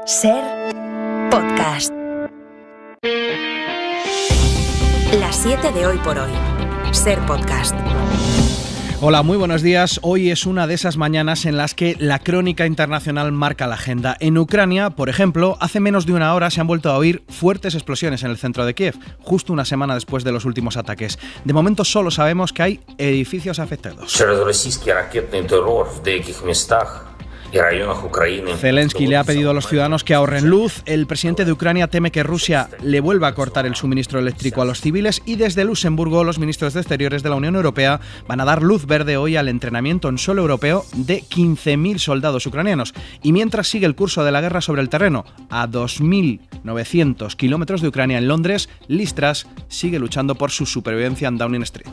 Ser Podcast. Las 7 de hoy por hoy. Ser Podcast. Hola, muy buenos días. Hoy es una de esas mañanas en las que la crónica internacional marca la agenda. En Ucrania, por ejemplo, hace menos de una hora se han vuelto a oír fuertes explosiones en el centro de Kiev, justo una semana después de los últimos ataques. De momento solo sabemos que hay edificios afectados. Zelensky le ha pedido a los ciudadanos que ahorren luz. El presidente de Ucrania teme que Rusia le vuelva a cortar el suministro eléctrico a los civiles y desde Luxemburgo los ministros de Exteriores de la Unión Europea van a dar luz verde hoy al entrenamiento en suelo europeo de 15.000 soldados ucranianos. Y mientras sigue el curso de la guerra sobre el terreno, a 2.900 kilómetros de Ucrania, en Londres, Liz Truss sigue luchando por su supervivencia en Downing Street.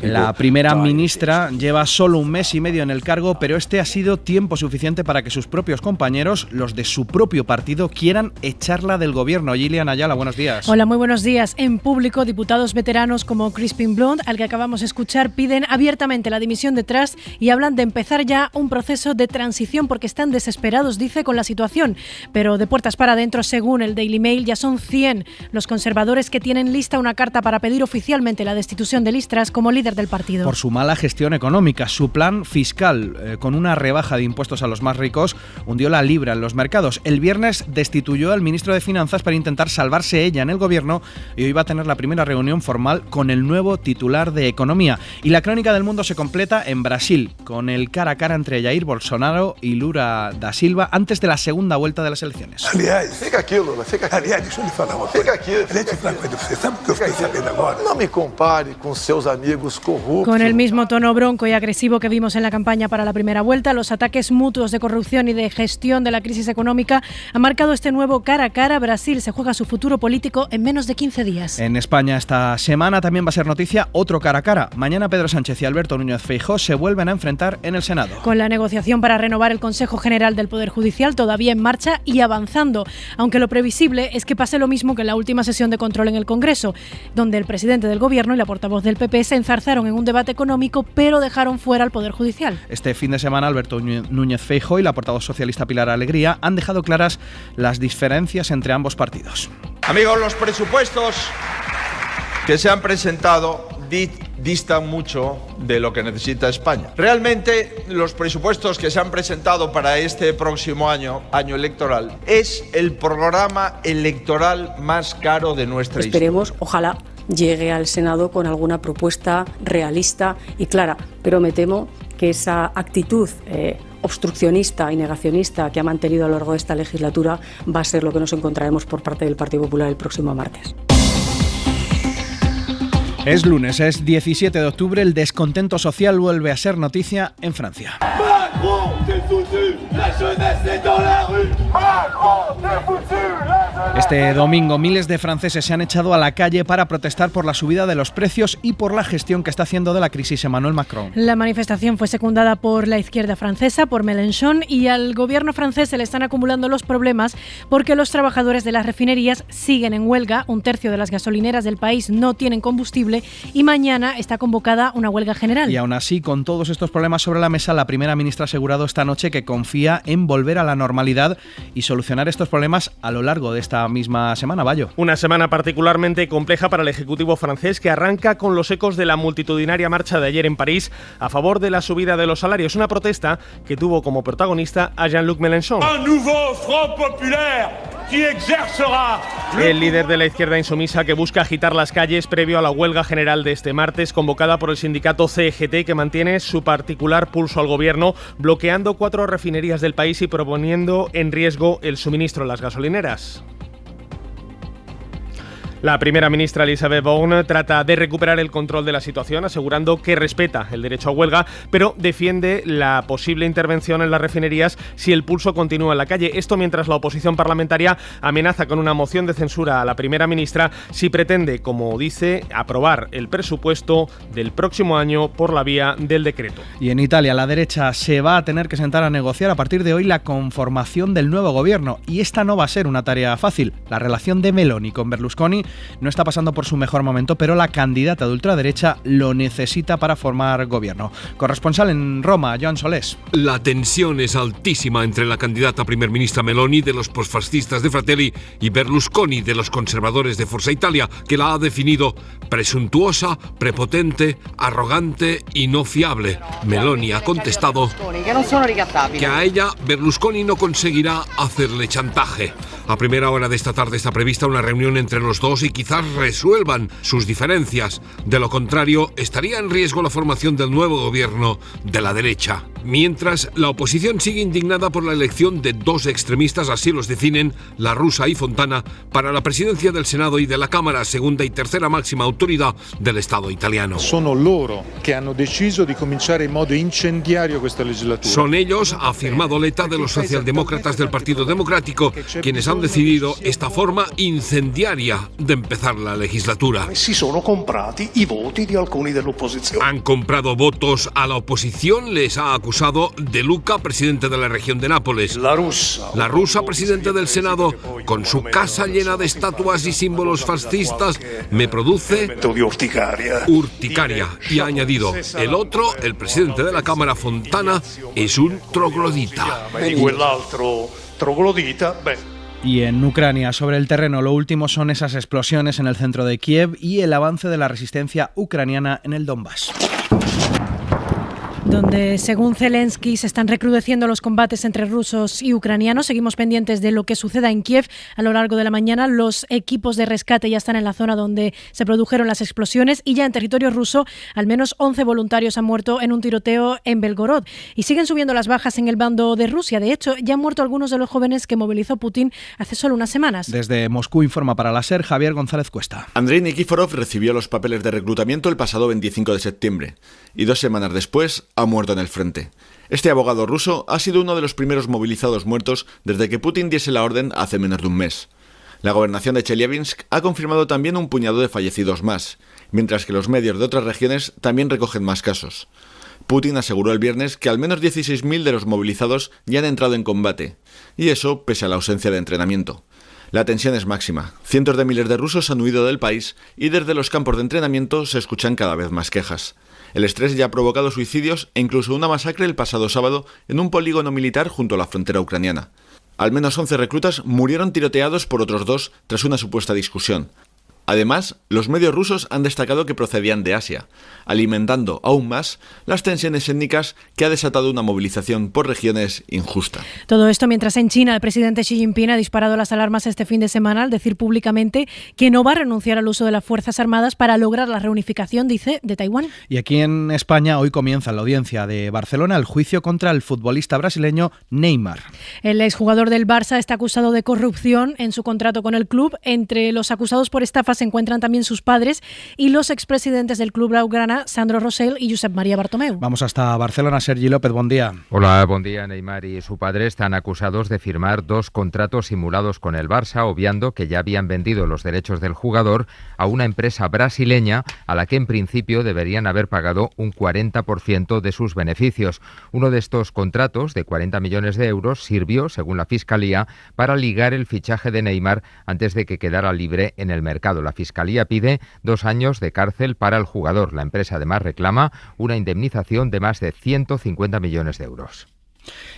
La primera ministra lleva solo un mes y medio en el cargo, pero este ha sido tiempo suficiente para que sus propios compañeros, los de su propio partido, quieran echarla del gobierno. Gillian Ayala, buenos días. Hola, muy buenos días. En público, diputados veteranos como Crispin Blunt, al que acabamos de escuchar, piden abiertamente la dimisión de Truss y hablan de empezar ya un proceso de transición porque están desesperados, dice, con la situación. Pero de puertas para adentro, según el Daily Mail, ya son 100 los conservadores que tienen lista una carta para pedir oficialmente la destitución de Liz Truss como líder del partido. Por su mala gestión económica. Su plan fiscal, con una rebaja de impuestos a los más ricos, hundió la libra en los mercados. El viernes destituyó al ministro de Finanzas para intentar salvarse ella en el gobierno y hoy va a tener la primera reunión formal con el nuevo titular de Economía. Y la crónica del mundo se completa en Brasil, con el cara a cara entre Jair Bolsonaro y Lula da Silva antes de la segunda vuelta de las elecciones. Fica aqui, Lula, fica aqui. Deixa eu lhe falar uma coisa. Fica aqui. Você sabe o que eu fiquei sabendo agora? No me compare con seus amigos corruptos. Con el mismo tono bronco y agresivo que vimos en la campaña para la primera vuelta, los ataques mutuos de corrupción y de gestión de la crisis económica han marcado este nuevo cara a cara. Brasil se juega su futuro político en menos de 15 días. En España esta semana también va a ser noticia otro cara a cara. Mañana Pedro Sánchez y Alberto Núñez Feijóo se vuelven a enfrentar en el Senado. Con la negociación para renovar el Consejo General del Poder Judicial todavía en marcha y avanzando, aunque lo previsible es que pase lo mismo que en la última sesión de control en el Congreso, donde el presidente del Gobierno y la portavoz del PP se enzarzaron en un debate económico, pero dejaron fuera al Poder Judicial. Este fin de semana Alberto Núñez Feijóo y la portavoz socialista Pilar Alegría han dejado claras las diferencias entre ambos partidos. Amigos, los presupuestos que se han presentado distan mucho de lo que necesita España. Realmente, los presupuestos que se han presentado para este próximo año electoral, es el programa electoral más caro de nuestra historia. Esperemos, ojalá llegue al Senado con alguna propuesta realista y clara, pero me temo que esa actitud obstruccionista y negacionista que ha mantenido a lo largo de esta legislatura va a ser lo que nos encontraremos por parte del Partido Popular el próximo martes. Es lunes, es 17 de octubre, el descontento social vuelve a ser noticia en Francia. Este domingo miles de franceses se han echado a la calle para protestar por la subida de los precios y por la gestión que está haciendo de la crisis Emmanuel Macron. La manifestación fue secundada por la izquierda francesa, por Mélenchon, y al gobierno francés se le están acumulando los problemas porque los trabajadores de las refinerías siguen en huelga, un tercio de las gasolineras del país no tienen combustible y mañana está convocada una huelga general. Y aún así, con todos estos problemas sobre la mesa, la primera ministra ha asegurado esta noche que confía en volver a la normalidad y solucionar estos problemas a lo largo de esta misma semana. Bayo. Una semana particularmente compleja para el Ejecutivo francés, que arranca con los ecos de la multitudinaria marcha de ayer en París a favor de la subida de los salarios, una protesta que tuvo como protagonista a Jean-Luc Mélenchon. El líder de la izquierda insumisa que busca agitar las calles previo a la huelga general de este martes, convocada por el sindicato CGT, que mantiene su particular pulso al gobierno, bloqueando 4 refinerías del país y proponiendo en riesgo el suministro en las gasolineras. La primera ministra Elisabeth Borne trata de recuperar el control de la situación, asegurando que respeta el derecho a huelga, pero defiende la posible intervención en las refinerías si el pulso continúa en la calle. Esto mientras la oposición parlamentaria amenaza con una moción de censura a la primera ministra si pretende, como dice, aprobar el presupuesto del próximo año por la vía del decreto. Y en Italia, la derecha se va a tener que sentar a negociar a partir de hoy la conformación del nuevo gobierno. Y esta no va a ser una tarea fácil. La relación de Meloni con Berlusconi no está pasando por su mejor momento, pero la candidata de ultraderecha lo necesita para formar gobierno. Corresponsal en Roma, Joan Solés. La tensión es altísima entre la candidata primer ministra Meloni de los posfascistas de Fratelli y Berlusconi de los conservadores de Forza Italia, que la ha definido presuntuosa, prepotente, arrogante y no fiable. Meloni ha contestado que a ella Berlusconi no conseguirá hacerle chantaje. A primera hora de esta tarde está prevista una reunión entre los dos y quizás resuelvan sus diferencias. De lo contrario, estaría en riesgo la formación del nuevo gobierno de la derecha. Mientras, la oposición sigue indignada por la elección de dos extremistas, así los definen La Russa y Fontana, para la presidencia del Senado y de la Cámara, segunda y tercera máxima autoridad del Estado italiano. Sono loro che hanno deciso di cominciare in modo incendiario questa legislatura. Son ellos, ha afirmado Letta de los socialdemócratas del Partido Democrático, quienes han decidido esta forma incendiaria de empezar la legislatura. Si sono comprati i voti di alcuni dell'opposizione. Han comprado votos a la oposición, les ha acusado De Luca, presidente de la región de Nápoles. La Russa, presidente del Senado, con su casa llena de estatuas y símbolos fascistas, me produce urticaria. Y ha añadido, el otro, el presidente de la Cámara, Fontana, es un troglodita. Y en Ucrania, sobre el terreno, lo último son esas explosiones en el centro de Kiev y el avance de la resistencia ucraniana en el Donbass, donde, según Zelensky, se están recrudeciendo los combates entre rusos y ucranianos. Seguimos pendientes de lo que suceda en Kiev a lo largo de la mañana. Los equipos de rescate ya están en la zona donde se produjeron las explosiones y ya en territorio ruso al menos 11 voluntarios han muerto en un tiroteo en Belgorod. Y siguen subiendo las bajas en el bando de Rusia. De hecho, ya han muerto algunos de los jóvenes que movilizó Putin hace solo unas semanas. Desde Moscú informa para la SER Javier González Cuesta. Andrei Nikiforov recibió los papeles de reclutamiento el pasado 25 de septiembre y 2 semanas después ha muerto en el frente. Este abogado ruso ha sido uno de los primeros movilizados muertos desde que Putin diese la orden hace menos de un mes. La gobernación de Chelyabinsk ha confirmado también un puñado de fallecidos más, mientras que los medios de otras regiones también recogen más casos. Putin aseguró el viernes que al menos 16.000 de los movilizados ya han entrado en combate, y eso pese a la ausencia de entrenamiento. La tensión es máxima. Cientos de miles de rusos han huido del país y desde los campos de entrenamiento se escuchan cada vez más quejas. El estrés ya ha provocado suicidios e incluso una masacre el pasado sábado en un polígono militar junto a la frontera ucraniana. Al menos 11 reclutas murieron tiroteados por otros 2 tras una supuesta discusión. Además, los medios rusos han destacado que procedían de Asia, alimentando aún más las tensiones étnicas que ha desatado una movilización por regiones injusta. Todo esto mientras en China el presidente Xi Jinping ha disparado las alarmas este fin de semana al decir públicamente que no va a renunciar al uso de las Fuerzas Armadas para lograr la reunificación, dice, de Taiwán. Y aquí en España hoy comienza en la audiencia de Barcelona el juicio contra el futbolista brasileño Neymar. El exjugador del Barça está acusado de corrupción en su contrato con el club. Entre los acusados por estafa se encuentran también sus padres y los expresidentes del club blaugrana, Sandro Rosell y Josep María Bartomeu. Vamos hasta Barcelona. Sergi López, buen día. Hola, buen día. Neymar y su padre están acusados de firmar 2 contratos simulados con el Barça, obviando que ya habían vendido los derechos del jugador a una empresa brasileña a la que en principio deberían haber pagado un 40% de sus beneficios. Uno de estos contratos, de 40 millones de euros, sirvió, según la Fiscalía, para ligar el fichaje de Neymar antes de que quedara libre en el mercado. La Fiscalía pide 2 años de cárcel para el jugador. La empresa además reclama una indemnización de más de 150 millones de euros.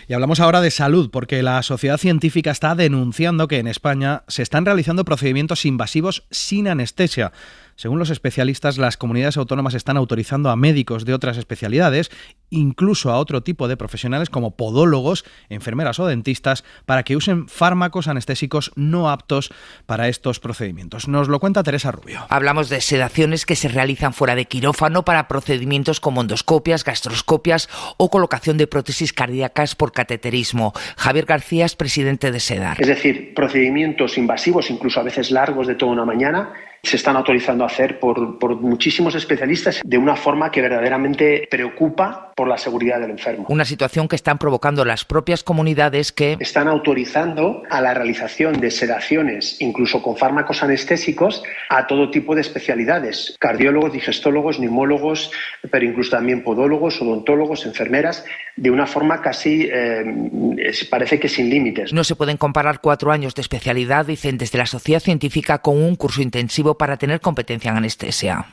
Y hablamos ahora de salud, porque la sociedad científica está denunciando que en España se están realizando procedimientos invasivos sin anestesia. Según los especialistas, las comunidades autónomas están autorizando a médicos de otras especialidades, incluso a otro tipo de profesionales como podólogos, enfermeras o dentistas, para que usen fármacos anestésicos no aptos para estos procedimientos. Nos lo cuenta Teresa Rubio. Hablamos de sedaciones que se realizan fuera de quirófano para procedimientos como endoscopias, gastroscopias o colocación de prótesis cardíacas por cateterismo. Javier García es presidente de SEDAR. Es decir, procedimientos invasivos, incluso a veces largos de toda una mañana, se están autorizando a hacer por muchísimos especialistas de una forma que verdaderamente preocupa por la seguridad del enfermo. Una situación que están provocando las propias comunidades que están autorizando a la realización de sedaciones, incluso con fármacos anestésicos, a todo tipo de especialidades: cardiólogos, digestólogos, neumólogos, pero incluso también podólogos, odontólogos, enfermeras, de una forma casi, parece que sin límites. No se pueden comparar 4 años de especialidad, dicen desde la Sociedad Científica, con un curso intensivo para tener competencia en anestesia.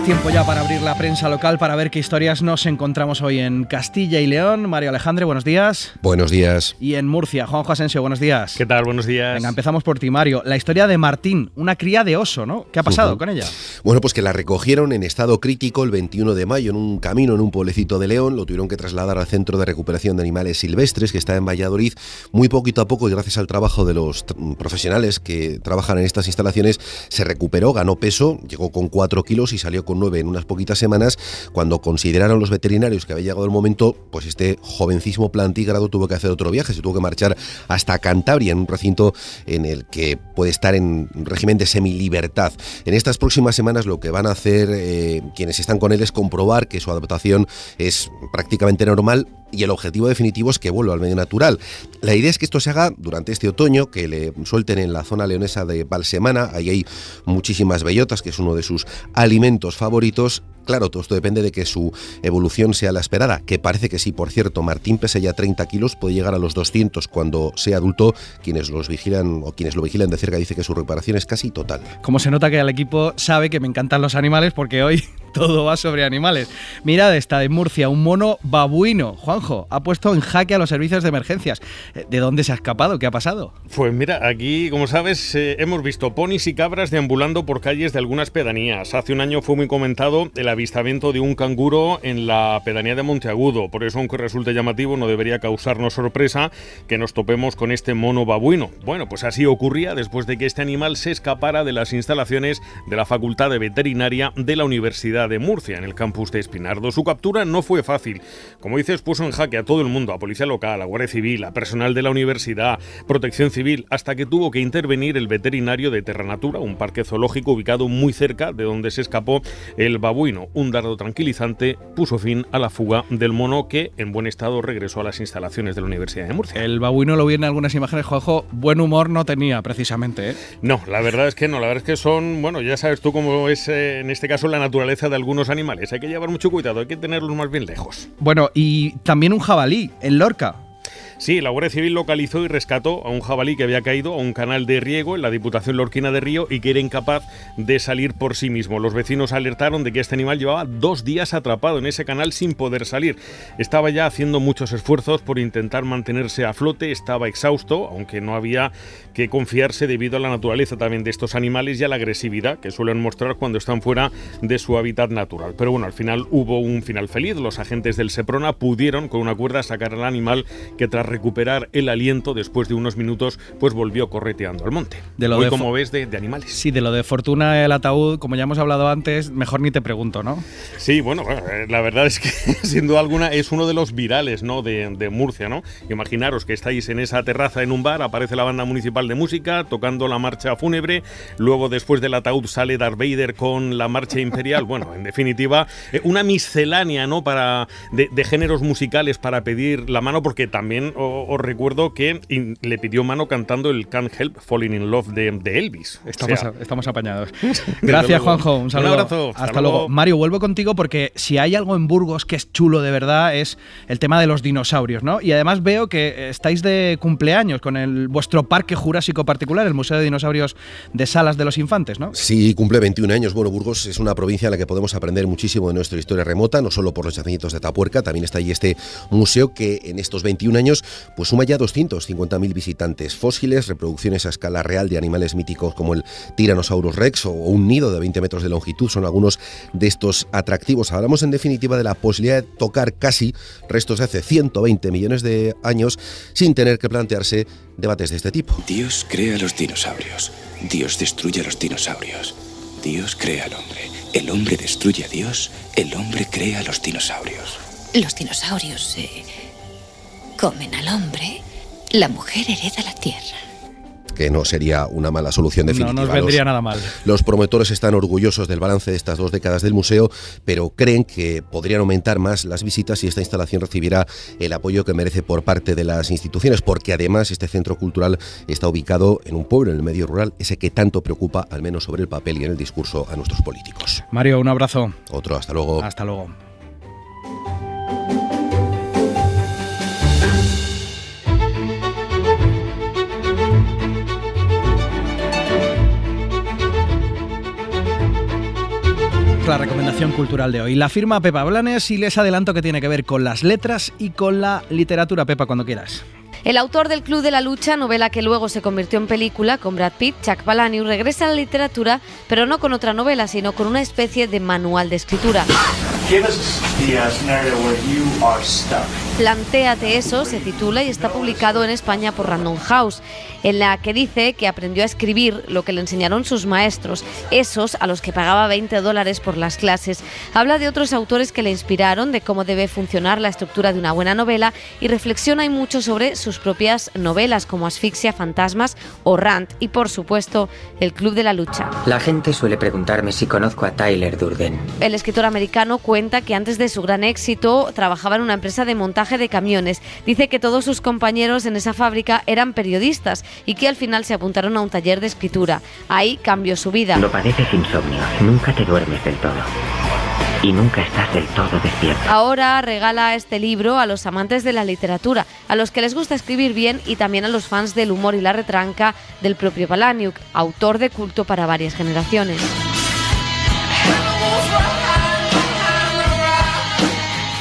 Tiempo ya para abrir la prensa local para ver qué historias nos encontramos hoy en Castilla y León. Mario Alejandre, buenos días. Buenos días. Y en Murcia, Juanjo Asensio, buenos días. ¿Qué tal? Buenos días. Venga, empezamos por ti, Mario. La historia de Martín, una cría de oso, ¿no? ¿Qué ha pasado con ella? Bueno, pues que la recogieron en estado crítico el 21 de mayo en un camino en un pueblecito de León. Lo tuvieron que trasladar al Centro de Recuperación de Animales Silvestres, que está en Valladolid. Muy poquito a poco, y gracias al trabajo de los profesionales que trabajan en estas instalaciones, se recuperó, ganó peso, llegó con 4 kilos y salió con 9 en unas poquitas semanas. Cuando consideraron los veterinarios que había llegado el momento, pues este jovencísimo plantígrado tuvo que hacer otro viaje, se tuvo que marchar hasta Cantabria, en un recinto en el que puede estar en régimen de semilibertad. En estas próximas semanas lo que van a hacer quienes están con él es comprobar que su adaptación es prácticamente normal, y el objetivo definitivo es que vuelva al medio natural. La idea es que esto se haga durante este otoño, que le suelten en la zona leonesa de Valsemana. Ahí hay muchísimas bellotas, que es uno de sus alimentos favoritos. Claro, todo esto depende de que su evolución sea la esperada, que parece que sí. Por cierto, Martín pesa ya 30 kilos, puede llegar a los 200 cuando sea adulto. Quienes lo vigilan de cerca dice que su recuperación es casi total. Como se nota que el equipo sabe que me encantan los animales, porque hoy todo va sobre animales. Mirad esta de Murcia, un mono babuino. Juanjo, ha puesto en jaque a los servicios de emergencias. ¿De dónde se ha escapado? ¿Qué ha pasado? Pues mira, aquí, como sabes, hemos visto ponis y cabras deambulando por calles de algunas pedanías. Hace un año fue muy comentado el avistamiento de un canguro en la pedanía de Monteagudo. Por eso, aunque resulte llamativo, no debería causarnos sorpresa que nos topemos con este mono babuino. Bueno, pues así ocurría después de que este animal se escapara de las instalaciones de la Facultad de Veterinaria de la Universidad de Murcia, en el campus de Espinardo. Su captura no fue fácil. Como dices, puso en jaque a todo el mundo, a policía local, a Guardia Civil, a personal de la universidad, Protección Civil, hasta que tuvo que intervenir el veterinario de Terranatura, un parque zoológico ubicado muy cerca de donde se escapó el babuino. Un dardo tranquilizante puso fin a la fuga del mono, que en buen estado regresó a las instalaciones de la Universidad de Murcia. El babuino, lo vi en algunas imágenes, Juanjo, buen humor no tenía precisamente, ¿eh? No, la verdad es que no, la verdad es que son, bueno, ya sabes tú cómo es en este caso la naturaleza de algunos animales. Hay que llevar mucho cuidado, hay que tenerlos más bien lejos. Bueno, y también un jabalí en Lorca. Sí, la Guardia Civil localizó y rescató a un jabalí que había caído a un canal de riego en la Diputación Lorquina de Río y que era incapaz de salir por sí mismo. Los vecinos alertaron de que este animal llevaba 2 días atrapado en ese canal sin poder salir. Estaba ya haciendo muchos esfuerzos por intentar mantenerse a flote, estaba exhausto, aunque no había que confiarse debido a la naturaleza también de estos animales y a la agresividad que suelen mostrar cuando están fuera de su hábitat natural. Pero bueno, al final hubo un final feliz. Los agentes del Seprona pudieron con una cuerda sacar al animal, que tras recuperar el aliento después de unos minutos, pues volvió correteando al monte. Hoy, como ves, de animales. Sí, de lo de Fortuna el ataúd, como ya hemos hablado antes, mejor ni te pregunto, ¿no? Sí, bueno, la verdad es que sin duda alguna es uno de los virales, ¿no?, de Murcia, ¿no? Imaginaros que estáis en esa terraza en un bar, aparece la banda municipal de música tocando la marcha fúnebre, luego después del ataúd sale Darth Vader con la marcha imperial. Bueno, en definitiva, una miscelánea, ¿no?, de géneros musicales para pedir la mano, porque también os recuerdo que le pidió mano cantando el Can't Help Falling in Love de Elvis. Estamos apañados. Gracias, Juanjo. Un saludo. Un abrazo. Hasta luego. Mario, vuelvo contigo porque si hay algo en Burgos que es chulo de verdad es el tema de los dinosaurios, ¿no? Y además veo que estáis de cumpleaños con vuestro parque jurásico particular, el Museo de Dinosaurios de Salas de los Infantes, ¿no? Sí, cumple 21 años. Bueno, Burgos es una provincia en la que podemos aprender muchísimo de nuestra historia remota, no solo por los yacimientos de Tapuerca, también está ahí este museo que en estos 21 años pues suma ya 250.000 visitantes, fósiles, reproducciones a escala real de animales míticos como el Tyrannosaurus Rex o un nido de 20 metros de longitud, son algunos de estos atractivos. Hablamos en definitiva de la posibilidad de tocar casi restos de hace 120 millones de años sin tener que plantearse debates de este tipo. Dios crea a los dinosaurios, Dios destruye a los dinosaurios, Dios crea al hombre, el hombre destruye a Dios, el hombre crea a los dinosaurios. Los dinosaurios comen al hombre, la mujer hereda la tierra. Que no sería una mala solución definitiva. No nos vendría nada mal. Los promotores están orgullosos del balance de estas 2 décadas del museo, pero creen que podrían aumentar más las visitas si esta instalación recibiera el apoyo que merece por parte de las instituciones, porque además este centro cultural está ubicado en un pueblo, en el medio rural, ese que tanto preocupa, al menos sobre el papel y en el discurso, a nuestros políticos. Mario, un abrazo. Otro, hasta luego. Hasta luego. La recomendación cultural de hoy. La firma Pepa Blanes y les adelanto que tiene que ver con las letras y con la literatura. Pepa, cuando quieras. El autor del Club de la Lucha, novela que luego se convirtió en película con Brad Pitt, Chuck Palahniuk, regresa a la literatura, pero no con otra novela, sino con una especie de manual de escritura. Plantéate eso, se titula y está publicado en España por Random House, en la que dice que aprendió a escribir lo que le enseñaron sus maestros, esos a los que pagaba $20 por las clases. Habla de otros autores que le inspiraron, de cómo debe funcionar la estructura de una buena novela y reflexiona y mucho sobre sus propias novelas como Asfixia, Fantasmas o Rant y, por supuesto, El Club de la Lucha. La gente suele preguntarme si conozco a Tyler Durden. El escritor americano cuenta que antes de su gran éxito trabajaba en una empresa de montaje de camiones. Dice que todos sus compañeros en esa fábrica eran periodistas y que al final se apuntaron a un taller de escritura. Ahí cambió su vida. Cuando padeces insomnio, nunca te duermes del todo. Y nunca estás del todo despierto. Ahora regala este libro a los amantes de la literatura, a los que les gusta escribir bien y también a los fans del humor y la retranca del propio Palahniuk, autor de culto para varias generaciones.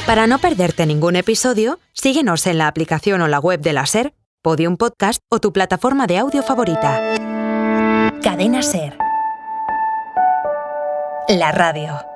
Para no perderte ningún episodio, síguenos en la aplicación o la web de la SER, Podium Podcast o tu plataforma de audio favorita. Cadena SER. La radio.